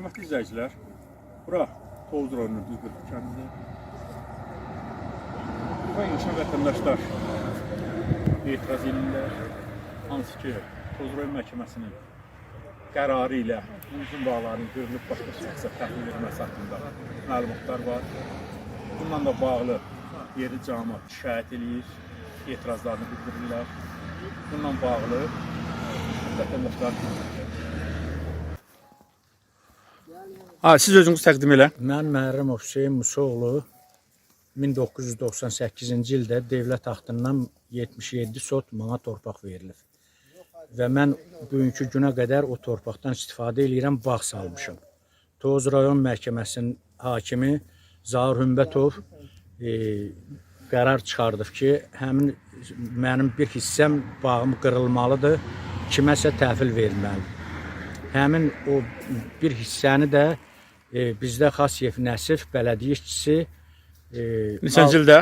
Hörmətli izləyicilər, bura Tovuz rayonunun Düzqırıq kəndində. Burada insan vətəndaşlar etiraz edirlər, hansı ki, Tovuz rayon məhkəməsinin qərarı ilə uzun bağların qırılıb başqa şəxsə təhvil edilməsi haqqında məlumatlar var. Bununla da bağlı yerli cəmiyyət şikayət edir, etirazlarını bildirirlər. Bununla bağlı vətəndaşlar siz özünüz təqdim elə. Mən Məhərrəmov Hüseyn Musoğlu 1998-ci ildə dövlət taxtından 77 sot mənə torpaq verilib. Və mən bugünkü günə qədər o torpaqdan istifadə edirəm, bağ salmışam. Tovuz rayon məhkəməsinin hakimi Zaur Hümbətov qərar çıxardıb ki, həmin mənim bir hissəm bağım qırılmalıdır, kiməsə təhvil verilməlidir. Həmin o bir hissəni də bizdə Xasiyev Nəsif bələdiyyə işçisi neçənci ildə?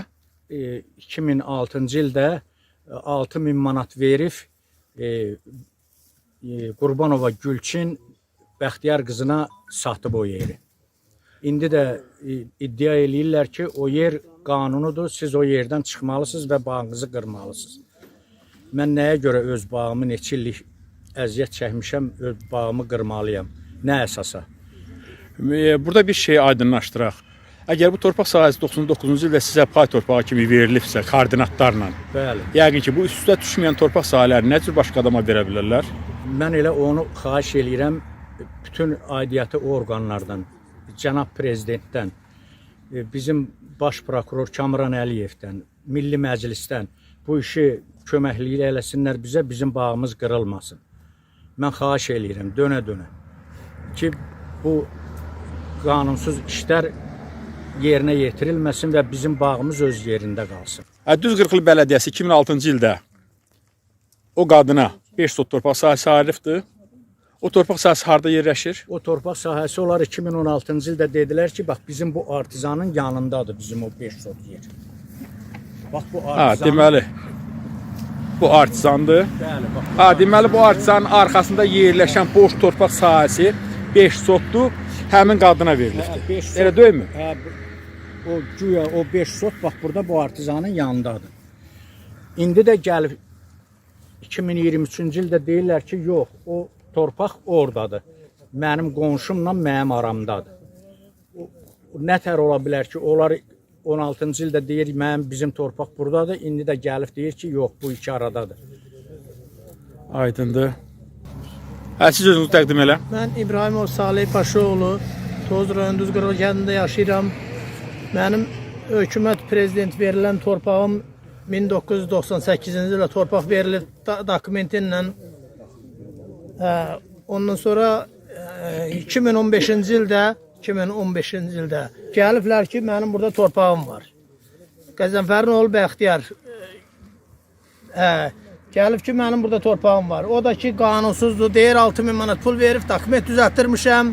2006-cı ildə 6000 manat verib Qurbanova Gülçin Bəxtiyar qızına satıb o yeri. İndi də iddia eləyirlər ki, o yer qanunudur, siz o yerdən çıxmalısınız və bağınızı qırmalısınız. Mən nəyə görə öz bağımı neçə illik əziyyət çəkmişəm, öz bağımı qırmalıyam? Nə əsasa? Burada bir şey aydınlaşdıraq. Əgər bu torpaq sahəsi 99-cu ildə sizə pay torpağı kimi verilibsə, koordinatlarla, Bəli. yəqin ki, bu üst-üstə düşməyən torpaq sahələri nə cür başqa adama verə bilərlər? Mən elə onu xahiş eləyirəm bütün aidiyyatı orqanlardan, cənab prezidentdən, bizim baş prokuror Kamran Əliyevdən, Milli Məclisdən bu işi köməkliyi eləsinlər bizə, bizim bağımız qırılmasın. Mən xahiş eləyirəm dönə-dönə ki, bu qanunsuz işlər yerinə yetirilməsin və bizim bağımız öz yerində qalsın. Düzqırıqlı Bələdiyyəsi 2006-cı ildə o qadına 5 sot torpaq sahəsi ayrılıbdır. O torpaq sahəsi harada yerləşir? O torpaq sahəsi onlar 2016-cı ildə dedilər ki, bax bizim bu artizanın yanındadır bizim o 5 sot yer. Bax bu artizan. Deməli bu artizandır. Bəli, bax. Deməli bu artizanın arxasında yerləşən boş torpaq sahəsi 5 sotdur, həmin qadına verilibdir. Elə deyilmi? O güya o 5 sot bax burada bu artizanın yanındadır. İndi də gəlib 2023-cü ildə deyirlər ki, yox, o torpaq oradadır. Mənim qonşumla mənim aramdadır. Nətər ola bilər ki, onlar 16-cı ildə deyir, bizim torpaq buradadır. İndi də gəlib deyir ki, yox, bu iki aradadır. Aydındır. Siz özünüzü təqdim elə. Mən İbrahimov Salih Paşaoğlu, Tovuz rayon Düzqırıq kəndində yaşayıram. Mənim hökumət prezident verilən torpağım 1998-ci ildə torpaq verilib dokumentinlə. Ondan sonra 2015-ci ildə gəliblər ki, mənim burada torpağım var. Qəzənfərin oğlu Bəxtiyar gəlib ki, mənim burada torpağım var. O da ki, qanunsuzdur, deyir 6000 manat pul verib, dokument düzəltdirmişəm.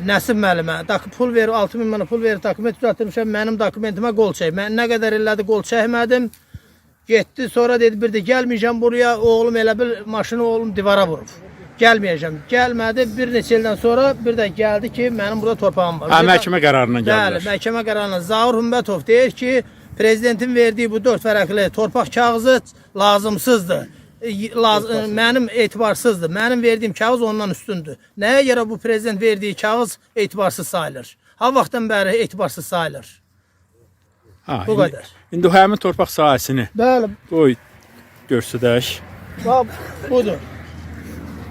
Nəsib müəllimə, pul verib, 6000 manat pul verib, dokument düzəltdirmişəm, mənim dokumentimə qol çək. Mən nə qədər elədi, qol çəkmədim. Getdi, sonra dedi, bir də gəlməyəcəm buraya, oğlum elə bil, maşını oğlum divara vurub. Gəlməyəcəm. Gəlmədi, bir neçə ildən sonra bir də gəldi ki, mənim burada torpağım var. Məhkəmə qərarından gəldilər. Bəli, məhkəmə qərarından. Zaur Hümbətov deyir ki, prezidentin verdiyi bu 4 vərəqli torpaq kağızı lazımsızdır. Mənim etibarsızdır. Mənim verdiyim kağız ondan üstündür. Nəyə görə bu prezident verdiyi kağız etibarsız sayılır? Ha vaxtdan bəri etibarsız sayılır. Bu qədər. İndi həmin torpaq sahəsini Bəli, qoy görsədək. budur.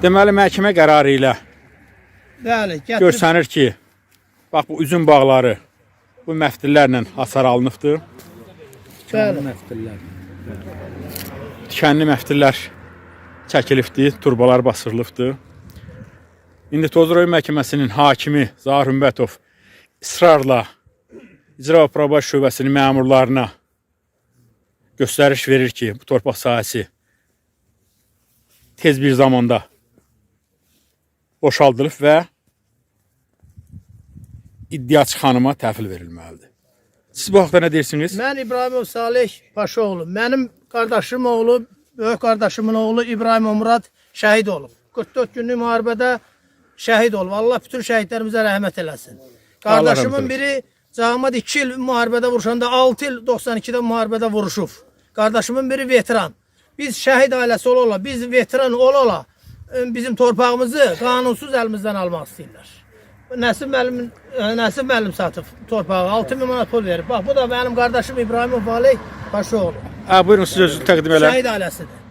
Deməli, məhkəmə qərarı ilə Bəli, görsənir ki, bax bu üzüm bağları bu məftillərlə hasar alınıbdır. Bəli. Dikenli məftillər çəkilibdir, turbalar basırılıbdır. İndi Tovuz rayon məhkəməsinin hakimi Zaur Hümbətov israrla İcra və Probasiya şöbəsinin məmurlarına göstəriş verir ki, bu torpaq sahəsi tez bir zamanda boşaldılıb və iddiaçı xanıma təhvil verilməlidir. Siz bu haqda nə deyirsiniz? Mən İbrahimov Salih Paşaoğlu. Mənim qardaşım oğlu, böyük qardaşımın oğlu İbrahim Murad şəhid olub. 44 günlük müharibədə şəhid olub. Allah bütün şəhidlərimizə rəhmət eləsin. Allah rəhmət Qardaşımın biri Cağamad 2 il müharibədə vuruşanda 6 il 92-də müharibədə vuruşub. Qardaşımın biri veteran. Biz şəhid ailəsi ola, biz veteran ola bizim torpağımızı qanunsuz əlimizdən almaq istəyirlər. Nəsib müəllim satıb torpağı 6000 manat pul verib. Bax bu da mənim qardaşım İbrahimov Valey Paşaoğlu. Buyurun siz özünüzü təqdim elə. Şəhid ailəsidir.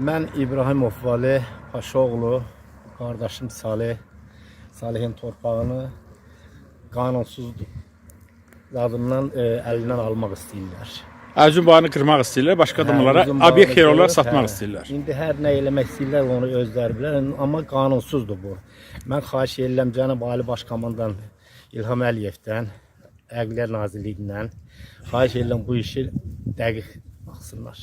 Mən İbrahimov Vali Paşaoğlu, qardaşım Salihin torpağını qanunsuz zadından əlindən almaq istəyirlər. Üzüm bağını qırmaq istəyirlər, başqa adamlara Bizim obyekt bağını yer olaraq qırıb, satmaq istəyirlər. İndi hər nə eləmək istəyirlər onu özləri bilər, amma qanunsuzdur bu. Mən xahiş edirəm Cənab Ali Başkomandan İlham Əliyevdən, Əqliyyə Nazirliyindən xahiş edirəm bu işi dəqiq baxsınlar.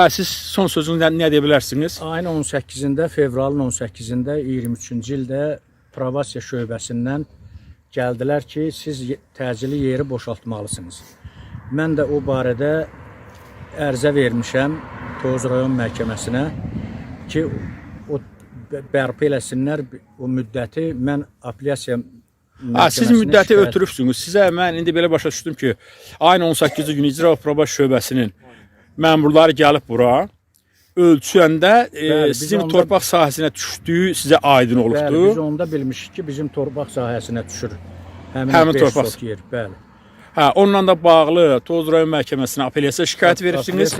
Siz son sözünüzü nə deyə bilərsiniz? Ayın 18-də, fevralın 18-də 23-cü ildə Probasiya şöbəsindən gəldilər ki, siz təcili yeri boşaltmalısınız. Mən də o barədə ərizə vermişəm Tovuz rayon məhkəməsinə ki, o bərpa eləsinlər o müddəti. Mən apellyasiya Siz müddəti ötürübsünüz. Sizə mən indi belə başa düşdüm ki, ayın 18-ci günü İcra və Probasiya şöbəsinin məmurları gəlib bura, ölçüyəndə sizin torpaq sahəsinə düşdüyü sizə aydın olubdur. Bəli, biz onda bilmişik ki, bizim torpaq sahəsinə düşür. Həmin torpaq yer, bəli. Onunla da bağlı Tovuz rayon məhkəməsinə apellyasiya şikayət veribsiniz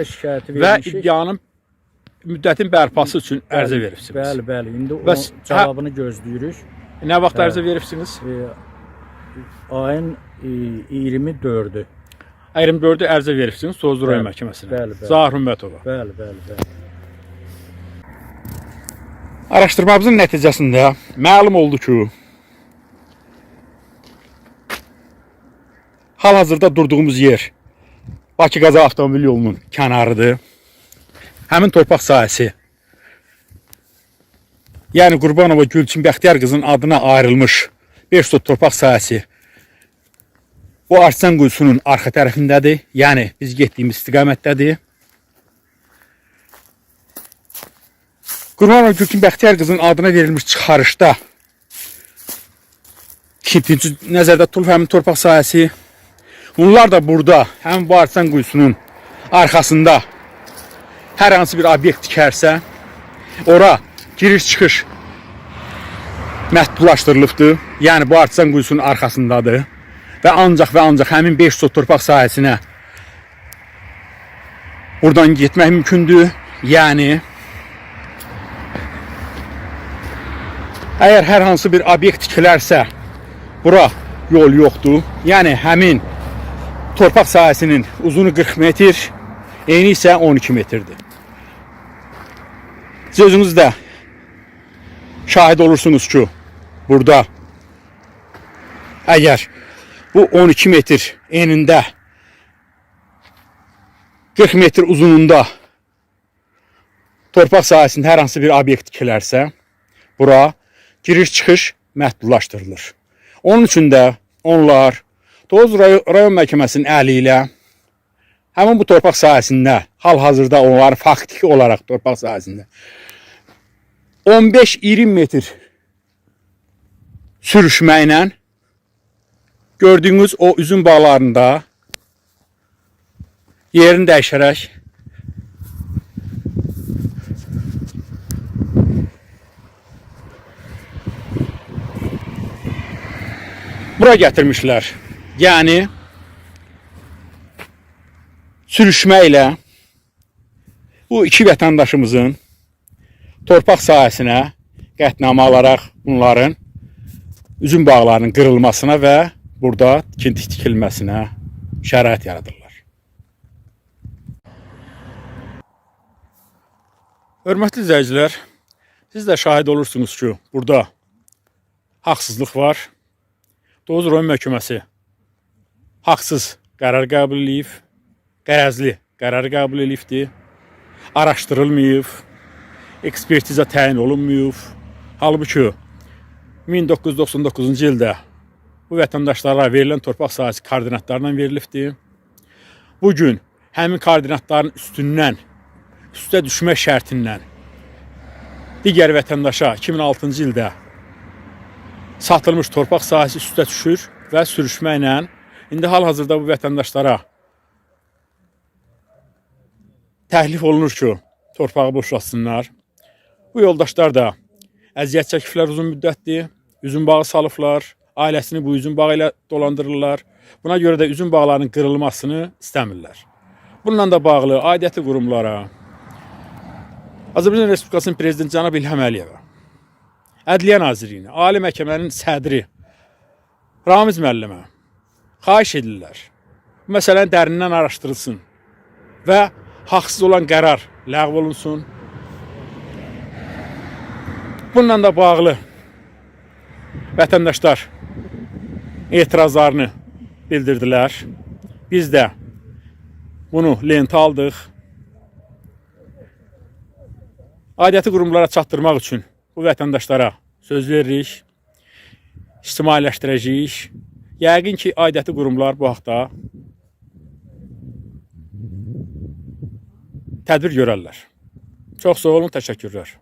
və iddianın müddətin bərpası üçün ərizə veribsiniz. Bəli, bəli. İndi o cavabını gözləyirik. Nə vaxt ərizə veribsiniz? Ayın 24-ü. 24-ü ərizə veribsiniz Tovuz rayon məhkəməsinə. Bəli, bəli. Zahir Ümmətova. Bəli, bəli, bəli. Araşdırmamızın nəticəsində məlum oldu ki, hal-hazırda durduğumuz yer Bakı-Qazax avtomobil yolunun kənarıdır. Həmin torpaq sahəsi, yəni Qurbanova Gülçin Bəxtiyar qızın adına ayrılmış 5 sot torpaq sahəsi bu Artsan quyusunun arxa tərəfindədir. Yəni biz getdiyimiz istiqamətdədir. Qurbanova Gülçin Bəxtiyar qızın adına verilmiş çıxarışda tikinti nəzərdə tutulub həmin torpaq sahəsi. Bunlar da burada, həmin bu Artsan quyusunun arxasında hər hansı bir obyekt tikərsə, ora giriş-çıxış məhdudlaşdırılıbdır. Yəni bu Artsan quyusunun arxasındadır və ancaq həmin 5 sot torpaq sahəsinə buradan getmək mümkündür. Yəni əgər hər hansı bir obyekt tikilərsə, bura yol yoxdur. Yəni həmin torpaq sahəsinin uzunu 40 metr, eni isə 12 metrdir. Siz özünüz də şahid olursunuz ki, burada əgər bu 12 metr enində 40 metr uzunluğunda torpaq sahəsində hər hansı bir obyekt tikilərsə, bura giriş-çıxış məhdudlaşdırılır. Onun üçün də onlar Tovuz rayon məhkəməsinin əli ilə həmin bu torpaq sahəsində, hal-hazırda onları faktiki olaraq torpaq sahəsində 15-20 metr sürüşməklə gördüyünüz o üzüm bağlarında yerini dəyişərək bura gətirmişlər. Yəni sürüşməklə bu iki vətəndaşımızın torpaq sahəsinə qətnamə alaraq bunların üzüm bağlarının qırılmasına və burada tikinti tikilməsinə şərait yaradırlar. Hörmətli izləyicilər, siz də şahid olursunuz ki, burada haqsızlıq var. Tovuz rayon məhkəməsi haqsız qərar qəbul edib, qərəzli qərar qəbul edibdir, araşdırılmayıb, ekspertiza təyin olunmayıb. Halbuki 1999-cu ildə bu vətəndaşlara verilən torpaq sahəsi koordinatlarla verilibdir. Bugün həmin koordinatların üstə düşmək şərtindən digər vətəndaşa 2006-cı ildə satılmış torpaq sahəsi üstə düşür və sürüşməklə indi hal-hazırda bu vətəndaşlara təklif olunur ki, torpağı boşaltsınlar. Bu yoldaşlar da əziyyət çəkiblər uzun müddətdir, üzüm bağı salıblar, ailəsini bu üzüm bağı ilə dolandırırlar. Buna görə də üzüm bağlarının qırılmasını istəmirlər. Bununla da bağlı aidiyyəti qurumlara, Azərbaycan Respublikasının Prezidenti cənab İlham Əliyevə, Ədliyyə Nazirliyinə, Ali Məhkəmənin sədri Ramiz müəllimə xahiş edirlər. Bu məsələni dərindən araşdırılsın və haqsız olan qərar ləğv olunsun. Bununla da bağlı vətəndaşlar etirazlarını bildirdilər. Biz də bunu lentə aldıq. Aidiyyəti qurumlara çatdırmaq üçün bu vətəndaşlara söz veririk, ictimailəşdirəcəyik. Yəqin ki, aidiyyəti qurumlar bu haqda tədbir görərlər. Çox sağ olun, təşəkkürlər.